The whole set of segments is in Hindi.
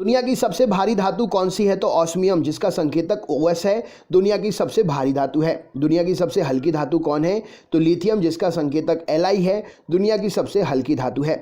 दुनिया की सबसे भारी धातु कौन सी है? तो ऑस्मियम, जिसका संकेतक OS है, दुनिया की सबसे भारी धातु है। दुनिया की सबसे हल्की धातु कौन है? तो लिथियम, जिसका संकेतक Li है, दुनिया की सबसे हल्की धातु है।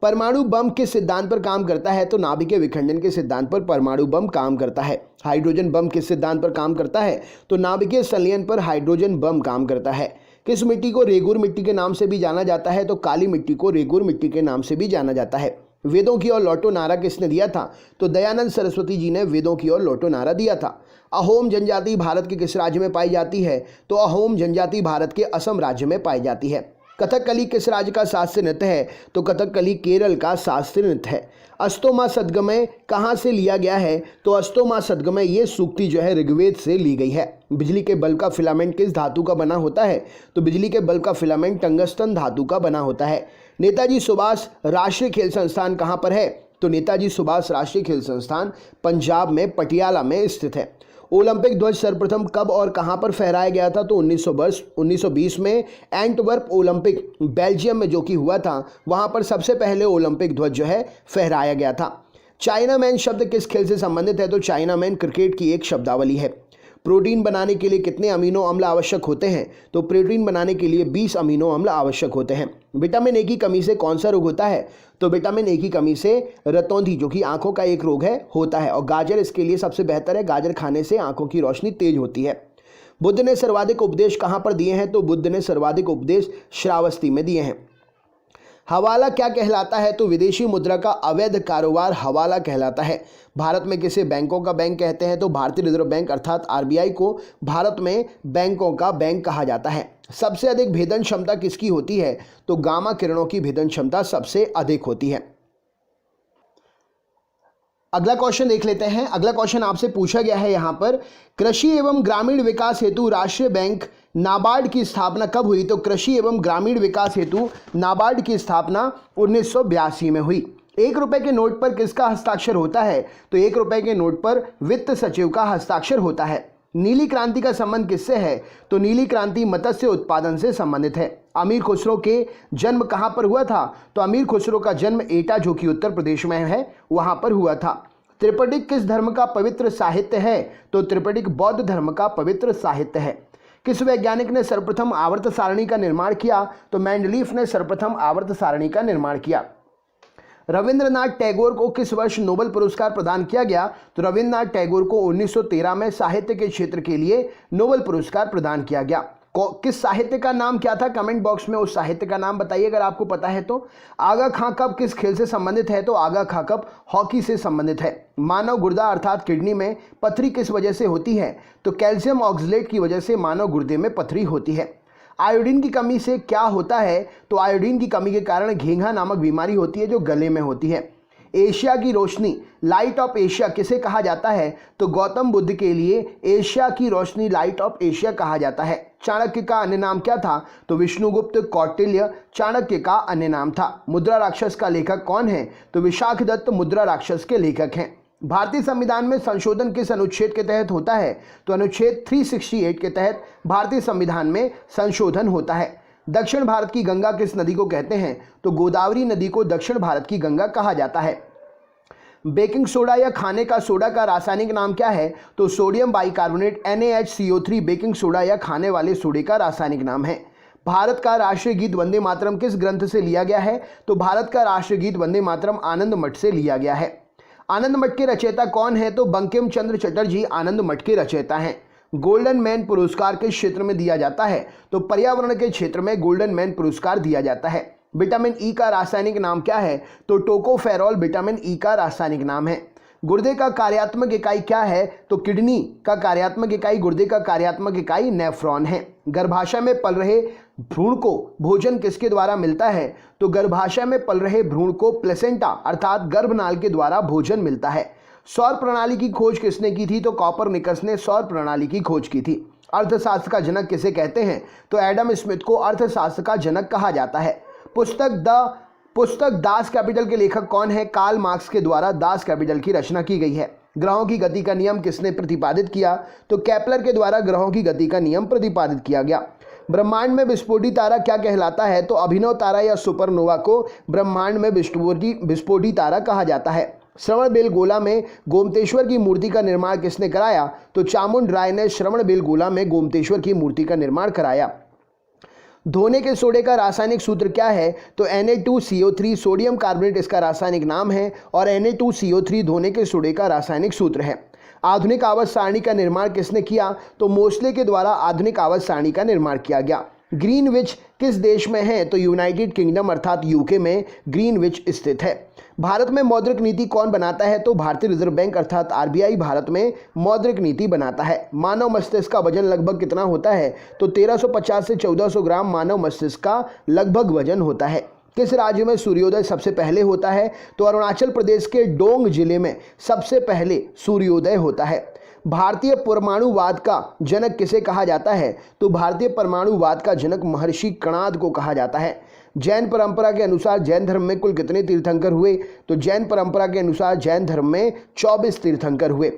परमाणु बम किस सिद्धांत पर काम करता है? तो नाभिकीय विखंडन के सिद्धांत पर परमाणु बम काम करता है। हाइड्रोजन बम किस सिद्धांत पर काम करता है? तो नाभिकीय संलयन पर हाइड्रोजन बम काम करता है। किस मिट्टी को रेगुर मिट्टी के नाम से भी जाना जाता है? तो काली मिट्टी को रेगुर मिट्टी के नाम से भी जाना जाता है। वेदों की ओर लौटो नारा किसने दिया था? तो दयानंद सरस्वती जी ने वेदों की ओर लौटो नारा दिया था। अहोम जनजाति भारत के किस राज्य में पाई जाती है? तो अहोम जनजाति भारत के असम राज्य में पाई जाती है। कथकली किस राज्य का शास्त्रीय नृत्य है? तो कथकली केरल का शास्त्रीय नृत्य है। अस्तोमा सद्गमय कहाँ से लिया गया है? तो अस्तोमा सद्गमय ये सूक्ति जो है ऋग्वेद से ली गई है। बिजली के बल्ब का फिलामेंट किस धातु का बना होता है? तो बिजली के बल्ब का फिलामेंट टंगस्टन धातु का बना होता है। नेताजी सुभाष राष्ट्रीय खेल संस्थान कहाँ पर है? तो नेताजी सुभाष राष्ट्रीय खेल संस्थान पंजाब में पटियाला में स्थित है। ओलंपिक ध्वज सर्वप्रथम कब और कहां पर फहराया गया था? तो 1920 में एंटवर्प ओलंपिक बेल्जियम में जो कि हुआ था, वहां पर सबसे पहले ओलंपिक ध्वज जो है फहराया गया था। चाइना मैन शब्द किस खेल से संबंधित है? तो चाइना मैन क्रिकेट की एक शब्दावली है। प्रोटीन बनाने के लिए कितने अमीनो अम्ल आवश्यक होते हैं? तो प्रोटीन बनाने के लिए 20 अमीनो अम्ल आवश्यक होते हैं। विटामिन ए की कमी से कौन सा रोग होता है? तो विटामिन ए की कमी से रतौंधी, जो कि आंखों का एक रोग है, होता है। और गाजर इसके लिए सबसे बेहतर है। गाजर खाने से आंखों की रोशनी तेज होती है। बुद्ध ने सर्वाधिक उपदेश कहाँ पर दिए हैं? तो बुद्ध ने सर्वाधिक उपदेश श्रावस्ती में दिए हैं। हवाला क्या कहलाता है? तो विदेशी मुद्रा का अवैध कारोबार हवाला कहलाता है। भारत में किसे बैंकों का बैंक कहते हैं? तो भारतीय रिजर्व बैंक अर्थात RBI को भारत में बैंकों का बैंक कहा जाता है। सबसे अधिक भेदन क्षमता किसकी होती है? तो गामा किरणों की भेदन क्षमता सबसे अधिक होती है। अगला क्वेश्चन देख लेते हैं। अगला क्वेश्चन आपसे पूछा गया है यहाँ पर, कृषि एवं ग्रामीण विकास हेतु राष्ट्रीय बैंक नाबार्ड की स्थापना कब हुई? तो कृषि एवं ग्रामीण विकास हेतु नाबार्ड की स्थापना 1982 में हुई। 1 रुपए के नोट पर किसका हस्ताक्षर होता है? तो 1 रुपए के नोट पर वित्त सचिव का हस्ताक्षर होता है। नीली क्रांति का संबंध किससे है? तो नीली क्रांति मत्स्य उत्पादन से संबंधित है। अमीर खुसरो के जन्म कहाँ पर हुआ था? तो अमीर खुसरो का जन्म एटा, जो कि उत्तर प्रदेश में है, वहां पर हुआ था। त्रिपिटक किस धर्म का पवित्र साहित्य है? तो त्रिपिटक बौद्ध धर्म का पवित्र साहित्य है। किस वैज्ञानिक ने सर्वप्रथम आवर्त सारणी का निर्माण किया? तो मेंडलीफ ने सर्वप्रथम आवर्त सारणी का निर्माण किया। रविंद्रनाथ टैगोर को किस वर्ष नोबेल पुरस्कार प्रदान किया गया? तो रविंद्रनाथ टैगोर को 1913 में साहित्य के क्षेत्र के लिए नोबेल पुरस्कार प्रदान किया गया। किस साहित्य का नाम क्या था? कमेंट बॉक्स में उस साहित्य का नाम बताइए अगर आपको पता है तो। आगा खां कप किस खेल से संबंधित है? तो आगा खां कप हॉकी से संबंधित है। मानव गुर्दा अर्थात किडनी में पथरी किस वजह से होती है? तो कैल्शियम ऑक्सलेट की वजह से मानव गुर्दे में पथरी होती है। आयोडीन की कमी से क्या होता है? तो आयोडीन की कमी के कारण घेंघा नामक बीमारी होती है, जो गले में होती है। एशिया की रोशनी, लाइट ऑफ एशिया किसे कहा जाता है? तो गौतम बुद्ध के लिए एशिया की रोशनी लाइट ऑफ एशिया कहा जाता है। चाणक्य का अन्य नाम क्या था? तो विष्णुगुप्त कौटिल्य चाणक्य का अन्य नाम था। मुद्रा राक्षस का लेखक कौन है? तो विशाखदत्त मुद्रा राक्षस के लेखक हैं। भारतीय संविधान में संशोधन किस अनुच्छेद के तहत होता है? तो अनुच्छेद 368 के तहत भारतीय संविधान में संशोधन होता है। दक्षिण भारत की गंगा किस नदी को कहते हैं? तो गोदावरी नदी को दक्षिण भारत की गंगा कहा जाता है। बेकिंग सोडा या खाने का सोडा का रासायनिक नाम क्या है? तो sodium bicarbonate NaHCO3 baking soda या खाने वाले सोडे का रासायनिक नाम है। भारत का राष्ट्रीय गीत वंदे मातरम किस ग्रंथ से लिया गया है? तो भारत का राष्ट्रीय गीत वंदे मातरम आनंद मठ से लिया गया है। आनंद मठ के रचयिता कौन है? तो बंकिम चंद्र चटर्जी आनंद मठ के रचयिता हैं। गोल्डन मैन पुरस्कार किस क्षेत्र में दिया जाता है? तो पर्यावरण के क्षेत्र में गोल्डन मैन पुरस्कार दिया जाता है। विटामिन ई का रासायनिक नाम क्या है? तो टोकोफेरॉल विटामिन ई का रासायनिक नाम है। गुर्दे का कार्यात्मक इकाई क्या है? तो किडनी का कार्यात्मक इकाई, गुर्दे का कार्यात्मक इकाई नेफ्रॉन है। गर्भाशय में पल रहे भ्रूण को भोजन किसके द्वारा मिलता है? तो गर्भाशय में पल रहे भ्रूण को प्लेसेंटा अर्थात गर्भनाल के द्वारा भोजन मिलता है। सौर प्रणाली की खोज किसने की थी? तो कॉपरनिकस ने सौर प्रणाली की खोज की थी। अर्थशास्त्र का जनक किसे कहते हैं? तो एडम स्मिथ को अर्थशास्त्र का जनक कहा जाता है। पुस्तक दास कैपिटल के लेखक कौन है? कार्ल मार्क्स के द्वारा दास कैपिटल की रचना की गई है। ग्रहों की गति का नियम किसने प्रतिपादित किया? तो केपलर के द्वारा ग्रहों की गति का नियम प्रतिपादित किया गया। ब्रह्मांड में विस्फोटी तारा क्या कहलाता है? तो अभिनव तारा या सुपरनोवा को ब्रह्मांड में विस्फोटी तारा कहा जाता है। श्रवणबेलगोला में गोमतेश्वर की मूर्ति का निर्माण किसने कराया? तो चामुंड राय ने श्रवणबेलगोला में गोमतेश्वर की मूर्ति का निर्माण कराया। धोने के सोडे का रासायनिक सूत्र क्या है? तो Na2CO3 सोडियम कार्बोनेट इसका रासायनिक नाम है और Na2CO3 धोने के सोडे का रासायनिक सूत्र है। आधुनिक आवर्त सारणी का निर्माण किसने किया? तो मोस्ले के द्वारा आधुनिक आवर्त सारणी का निर्माण किया गया। ग्रीनविच किस देश में है? तो यूनाइटेड किंगडम अर्थात यूके में ग्रीनविच स्थित है। भारत में मौद्रिक नीति कौन बनाता है? तो भारतीय रिजर्व बैंक अर्थात आरबीआई भारत में मौद्रिक नीति बनाता है। मानव मस्तिष्क का वजन लगभग कितना होता है? तो 1350 से 1400 ग्राम मानव मस्तिष्क का लगभग वजन होता है। किस राज्य में सूर्योदय सबसे पहले होता है? तो अरुणाचल प्रदेश के डोंग जिले में सबसे पहले सूर्योदय होता है। भारतीय परमाणुवाद का जनक किसे कहा जाता है? तो भारतीय परमाणुवाद का जनक महर्षि कणाद को कहा जाता है। जैन परंपरा के अनुसार जैन धर्म में कुल कितने तीर्थंकर हुए? तो जैन परंपरा के अनुसार जैन धर्म में 24 तीर्थंकर हुए।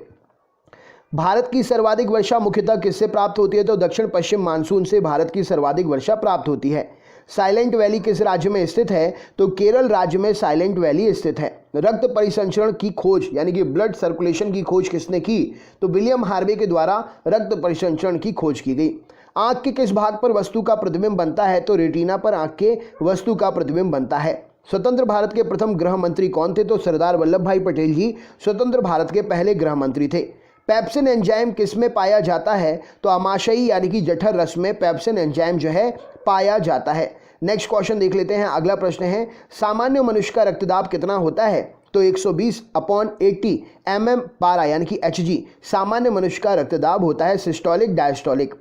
भारत की सर्वाधिक वर्षा मुख्यतः किससे प्राप्त होती है? तो दक्षिण पश्चिम मानसून से भारत की सर्वाधिक वर्षा प्राप्त होती है। साइलेंट वैली किस राज्य में स्थित है? तो केरल राज्य में साइलेंट वैली स्थित है। रक्त परिसंचरण की खोज यानी कि ब्लड सर्कुलेशन की खोज किसने की? तो विलियम हार्वे के द्वारा रक्त परिसंचरण की खोज की गई। आंख के किस भाग पर वस्तु का प्रतिबिंब बनता है? तो रेटिना पर आंख के वस्तु का प्रतिबिंब बनता है। स्वतंत्र भारत के प्रथम गृह मंत्री कौन थे? तो सरदार वल्लभ भाई पटेल जी स्वतंत्र भारत के पहले गृह मंत्री थे। पेप्सिन एंजाइम किस में पाया जाता है? तो आमाशयी यानी कि जठर रस में पेप्सिन एंजाइम जो है पाया जाता है। नेक्स्ट क्वेश्चन देख लेते हैं। अगला प्रश्न है, सामान्य मनुष्य का रक्तदाब कितना होता है? तो 120/80 mm पारा यानी कि Hg सामान्य मनुष्य का रक्तदाब होता है। Systolic diastolic.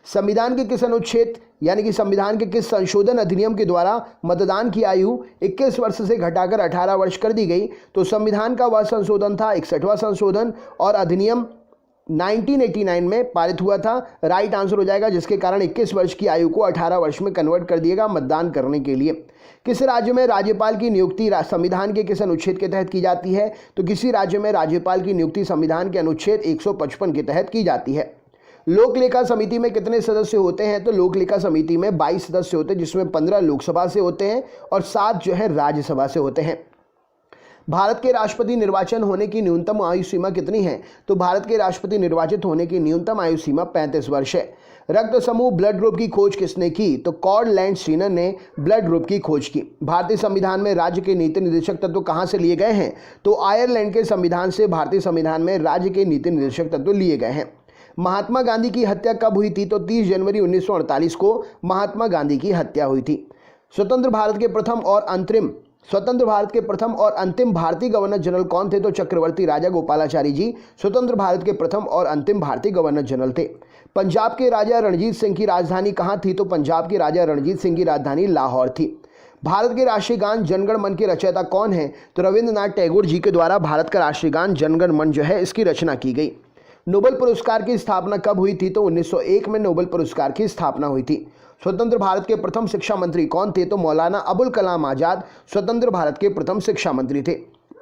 संविधान के किस अनुच्छेद यानी कि संविधान के किस संशोधन अधिनियम के द्वारा मतदान की आयु 21 वर्ष से घटाकर 18 वर्ष कर दी गई? तो संविधान का वह संशोधन था 61वां संशोधन और अधिनियम 1989 में पारित हुआ था। राइट आंसर हो जाएगा, जिसके कारण 21 वर्ष की आयु को 18 वर्ष में कन्वर्ट कर दिएगा मतदान करने के लिए। किस राज्य में राज्यपाल की नियुक्ति संविधान के किस अनुच्छेद के तहत की जाती है? तो किसी राज्य में राज्यपाल की नियुक्ति संविधान के अनुच्छेद 155 के तहत की जाती है। लोक लेखा समिति में कितने सदस्य होते हैं? तो लोक लेखा समिति में 22 सदस्य होते हैं, जिसमें 15 लोकसभा से होते हैं और 7 जो है राज्यसभा से होते हैं। भारत के राष्ट्रपति निर्वाचन होने की न्यूनतम आयु सीमा कितनी है? तो भारत के राष्ट्रपति निर्वाचित होने की न्यूनतम आयु सीमा 35 वर्ष है। रक्त समूह ब्लड ग्रुप की खोज किसने की? तो कॉर्डलैंड स्टीनर ने ब्लड ग्रुप की खोज की। भारतीय संविधान में राज्य के नीति निर्देशक तत्व कहां से लिए गए हैं? तो आयरलैंड के संविधान से भारतीय संविधान में राज्य के नीति निर्देशक तत्व लिए गए हैं। महात्मा गांधी की हत्या कब हुई थी? तो 30 जनवरी 1948 को महात्मा गांधी की हत्या हुई थी। स्वतंत्र भारत के प्रथम और अंतिम भारतीय गवर्नर जनरल कौन थे? तो चक्रवर्ती राजा गोपालाचारी जी स्वतंत्र भारत के प्रथम और अंतिम भारतीय गवर्नर जनरल थे। पंजाब के राजा रणजीत सिंह की राजधानी कहाँ थी? तो पंजाब के राजा रणजीत सिंह की राजधानी लाहौर थी। भारत के राष्ट्रीय गान जनगण मन के रचयिता कौन है? तो रविंद्रनाथ टैगोर जी के द्वारा भारत का राष्ट्रीय गान जनगण मन जो है इसकी रचना की गई। नोबेल पुरस्कार की स्थापना कब हुई थी? तो 1901 में नोबेल पुरस्कार की स्थापना हुई थी। स्वतंत्र भारत के प्रथम शिक्षा मंत्री कौन थे? तो मौलाना अबुल कलाम आजाद स्वतंत्र भारत के प्रथम शिक्षा मंत्री थे।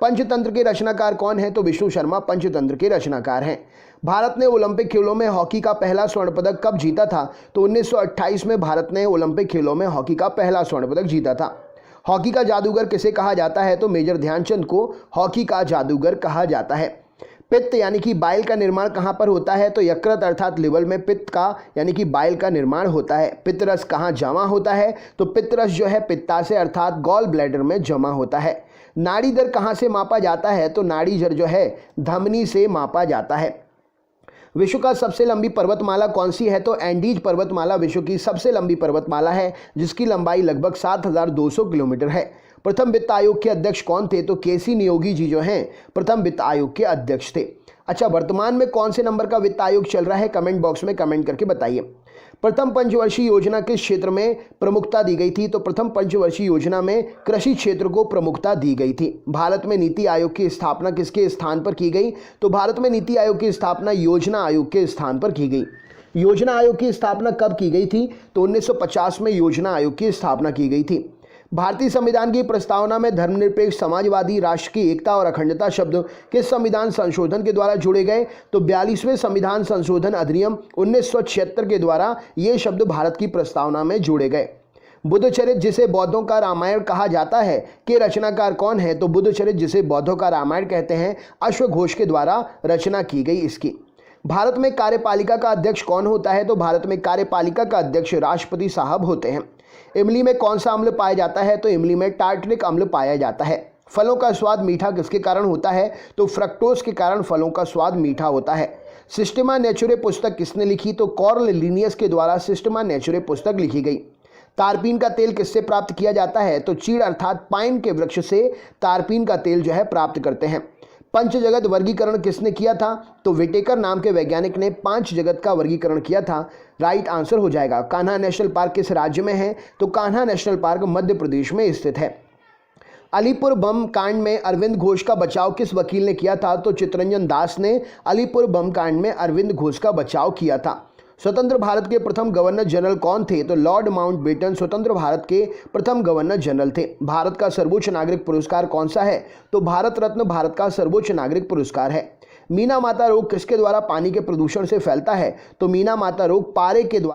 पंचतंत्र के रचनाकार कौन है? तो विष्णु शर्मा पंचतंत्र के रचनाकार हैं। भारत ने ओलंपिक खेलों में हॉकी का पहला स्वर्ण पदक कब जीता था? तो 1928 में भारत ने ओलंपिक खेलों में हॉकी का पहला स्वर्ण पदक जीता था। हॉकी का जादूगर किसे कहा जाता है? तो मेजर ध्यानचंद को हॉकी का जादूगर कहा जाता है। पित्त यानी कि बाइल का निर्माण कहाँ पर होता है? तो यकृत अर्थात लिवर में पित्त का यानी कि बाइल का निर्माण होता है। पित्तरस कहाँ जमा होता है? तो पित्तरस जो है पित्ताशय अर्थात गॉल ब्लैडर में जमा होता है। नाड़ी दर कहाँ से मापा जाता है? तो नाड़ी दर जो है धमनी से मापा जाता है। विश्व का सबसे लंबी पर्वतमाला कौन सी है? तो एंडीज पर्वतमाला विश्व की सबसे लंबी पर्वतमाला है, जिसकी लंबाई लगभग 7200 किलोमीटर है। प्रथम वित्त आयोग के अध्यक्ष कौन थे? तो केसी नियोगी जी जो हैं प्रथम वित्त आयोग के अध्यक्ष थे। अच्छा, वर्तमान में कौन से नंबर का वित्त आयोग चल रहा है? कमेंट बॉक्स में कमेंट करके बताइए। प्रथम पंचवर्षीय योजना किस क्षेत्र में प्रमुखता दी गई थी? तो प्रथम पंचवर्षीय योजना में कृषि क्षेत्र को प्रमुखता दी गई थी। भारत में नीति आयोग की स्थापना किसके स्थान पर की गई? तो भारत में नीति आयोग की स्थापना योजना आयोग के स्थान पर की गई। योजना आयोग की स्थापना कब की गई थी? तो 1950 में योजना आयोग की स्थापना की गई थी। भारतीय संविधान की प्रस्तावना में धर्मनिरपेक्ष समाजवादी राष्ट्र की एकता और अखंडता शब्द किस संविधान संशोधन के द्वारा जोड़े गए? तो 42वें संविधान संशोधन अधिनियम 1976 के द्वारा ये शब्द भारत की प्रस्तावना में जोड़े गए। बुद्धचरित जिसे बौद्धों का रामायण कहा जाता है के रचनाकार कौन है? तो बुद्धचरित जिसे बौद्धों का रामायण कहते हैं अश्वघोष के द्वारा रचना की गई इसकी। भारत में कार्यपालिका का अध्यक्ष कौन होता है? तो भारत में कार्यपालिका का अध्यक्ष राष्ट्रपति साहब होते हैं। इमली में कौन सा अम्ल पाया जाता है? तो इमली में टार्टरिक अम्ल पाया जाता है। फलों का स्वाद मीठा किसके कारण होता है? तो फ्रक्टोज के कारण फलों का स्वाद मीठा होता है। सिस्टेमा नेचुरे पुस्तक किसने लिखी? तो कार्ल लिनियस के द्वारा सिस्टेमा नेचुरे पुस्तक लिखी गई। तारपीन का तेल किससे प्राप्त किया जाता है? तो चीड़ अर्थात पाइन के वृक्ष से तारपीन का तेल जो है प्राप्त करते हैं। पंच जगत वर्गीकरण किसने किया था? तो विटेकर नाम के वैज्ञानिक ने 5 जगत का वर्गीकरण किया था। राइट आंसर हो जाएगा। कान्हा नेशनल पार्क किस राज्य में है? तो कान्हा नेशनल पार्क मध्य प्रदेश में स्थित है। अलीपुर बम कांड में अरविंद घोष का बचाव किस वकील ने किया था? तो चित्तरंजन दास ने अलीपुर बम कांड में अरविंद घोष का बचाव किया था। स्वतंत्र भारत के प्रथम गवर्नर जनरल कौन थे? तो लॉर्ड माउंटबेटन स्वतंत्र भारत के प्रथम गवर्नर जनरल थे। भारत का सर्वोच्च नागरिक पुरस्कार कौन सा है? तो भारत रत्न भारत का सर्वोच्च नागरिक पुरस्कार है। मीना माता रोग किसके द्वारा पानी के प्रदूषण से फैलता है? तो मीना माता रोग पारे के द्वारा